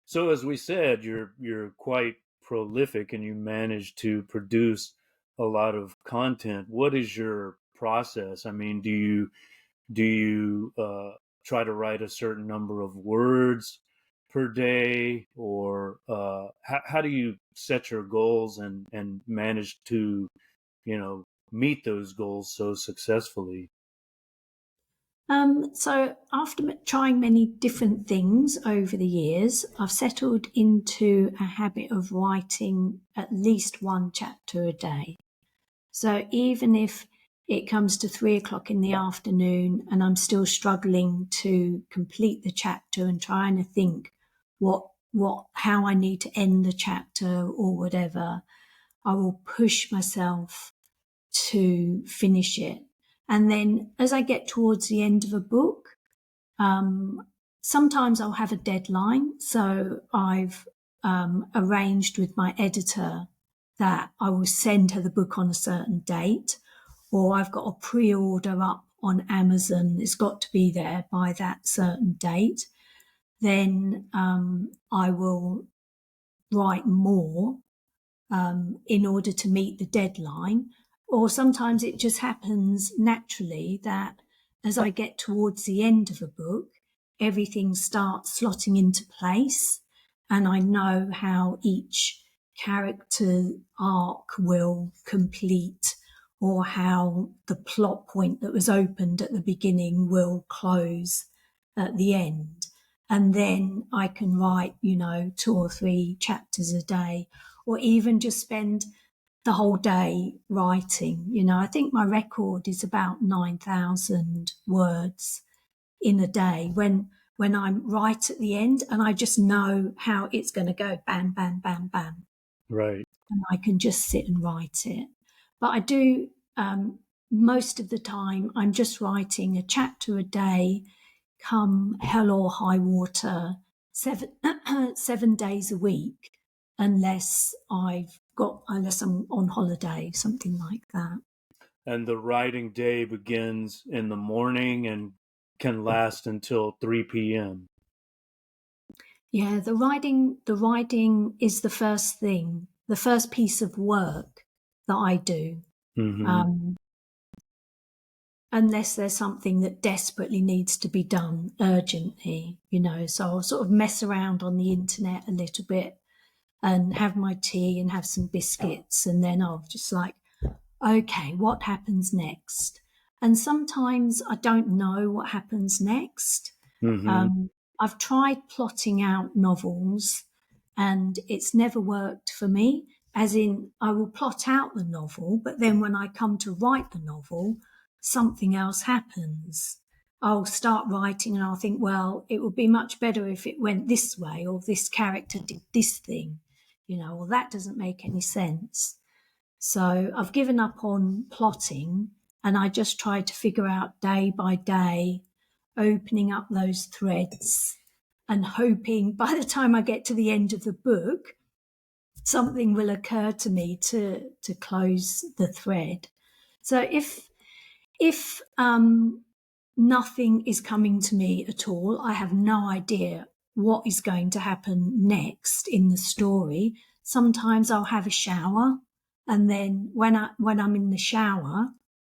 So as we said, you're quite prolific and you manage to produce a lot of content. What is your process? I mean, do you try to write a certain number of words per day, or how do you set your goals and manage to, meet those goals so successfully? So after trying many different things over the years, I've settled into a habit of writing at least one chapter a day. So even if it comes to 3 o'clock in the afternoon and I'm still struggling to complete the chapter and trying to think how I need to end the chapter or whatever, I will push myself to finish it. And then as I get towards the end of a book, sometimes I'll have a deadline. So I've arranged with my editor that I will send her the book on a certain date, or I've got a pre-order up on Amazon. It's got to be there by that certain date. Then I will write more in order to meet the deadline. Or sometimes it just happens naturally that as I get towards the end of a book, everything starts slotting into place and I know how each character arc will complete, or how the plot point that was opened at the beginning will close at the end. And then I can write, 2 or 3 chapters a day, or even just spend the whole day writing. I think my record is about 9,000 words in a day when I'm right at the end and I just know how it's going to go, bam, bam, bam, bam. Right. And I can just sit and write it. But I do, most of the time, I'm just writing a chapter a day, come hell or high water, 7 days a week, unless I'm on holiday, something like that. And the writing day begins in the morning and can last until 3 p.m. Yeah, the writing is the first thing, the first piece of work that I do. Hmm. Um, unless there's something that desperately needs to be done urgently. So I'll sort of mess around on the internet a little bit and have my tea and have some biscuits, and then I'll just like, okay, what happens next? And sometimes I don't know what happens next. Hmm. Um, I've tried plotting out novels and it's never worked for me. As in, I will plot out the novel, but then when I come to write the novel, something else happens. I'll start writing and I'll think, well, it would be much better if it went this way, or this character did this thing, well, that doesn't make any sense. So I've given up on plotting and I just try to figure out day by day, opening up those threads and hoping by the time I get to the end of the book, something will occur to me to close the thread. So if nothing is coming to me at all, I have no idea what is going to happen next in the story. Sometimes I'll have a shower, and then when I'm in the shower,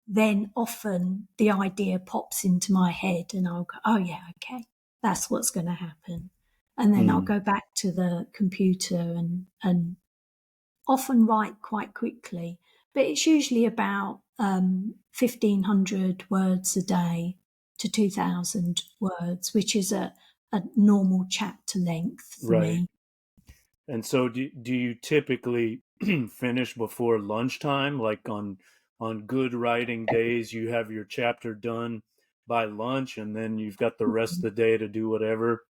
then often the idea pops into my head, and I'll go, oh yeah, okay, that's what's going to happen, and then I'll Mm. go back to the computer and often write quite quickly, but it's usually about 1,500 words a day to 2,000 words, which is a normal chapter length for Right. me. And so do you typically finish before lunchtime? Like on good writing days, you have your chapter done by lunch and then you've got the rest of the day to do whatever.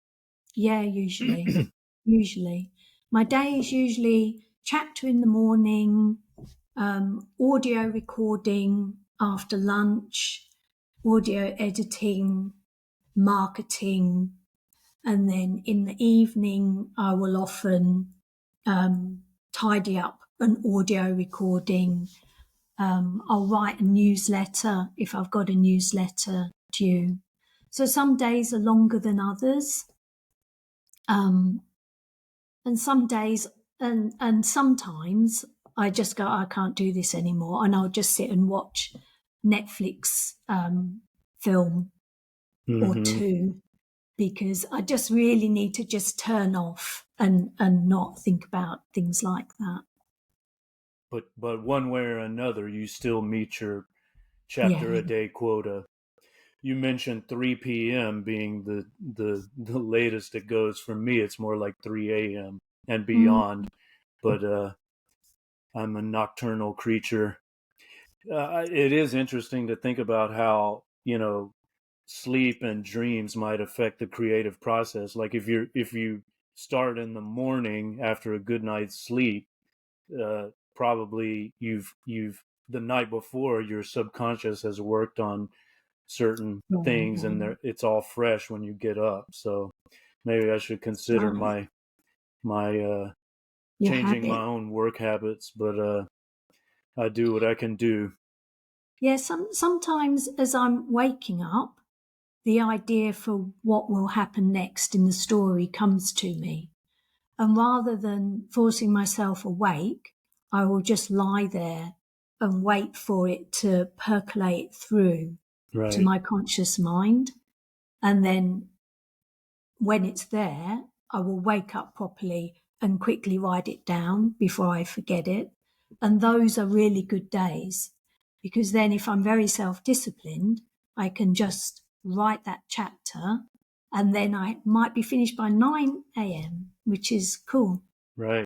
Yeah, usually. Usually. My day is usually chapter in the morning, audio recording after lunch, audio editing, marketing, and then in the evening, I will often tidy up an audio recording. I'll write a newsletter if I've got a newsletter due. So some days are longer than others. Um, And some days, and sometimes I just go, I can't do this anymore, and I'll just sit and watch Netflix film or Hmm. two, because I just really need to just turn off and not think about things like that. But one way or another, you still meet your Yeah. chapter a day quota. You mentioned 3 p.m. being the latest it goes. For me, it's more like 3 a.m. and Mm. beyond. But I'm a nocturnal creature. It is interesting to think about how, sleep and dreams might affect the creative process. Like if you start in the morning after a good night's sleep, probably you've the night before your subconscious has worked on certain things, and it's all fresh when you get up. So maybe I should consider Right. my Your changing my habit. own work habits, but I do what I can do. Yeah, sometimes as I'm waking up, the idea for what will happen next in the story comes to me. And rather than forcing myself awake, I will just lie there and wait for it to percolate through to Right. my conscious mind. And then when it's there, I will wake up properly and quickly write it down before I forget it. And those are really good days, because then if I'm very self-disciplined, I can just write that chapter and then I might be finished by 9 a.m., which is cool. Right.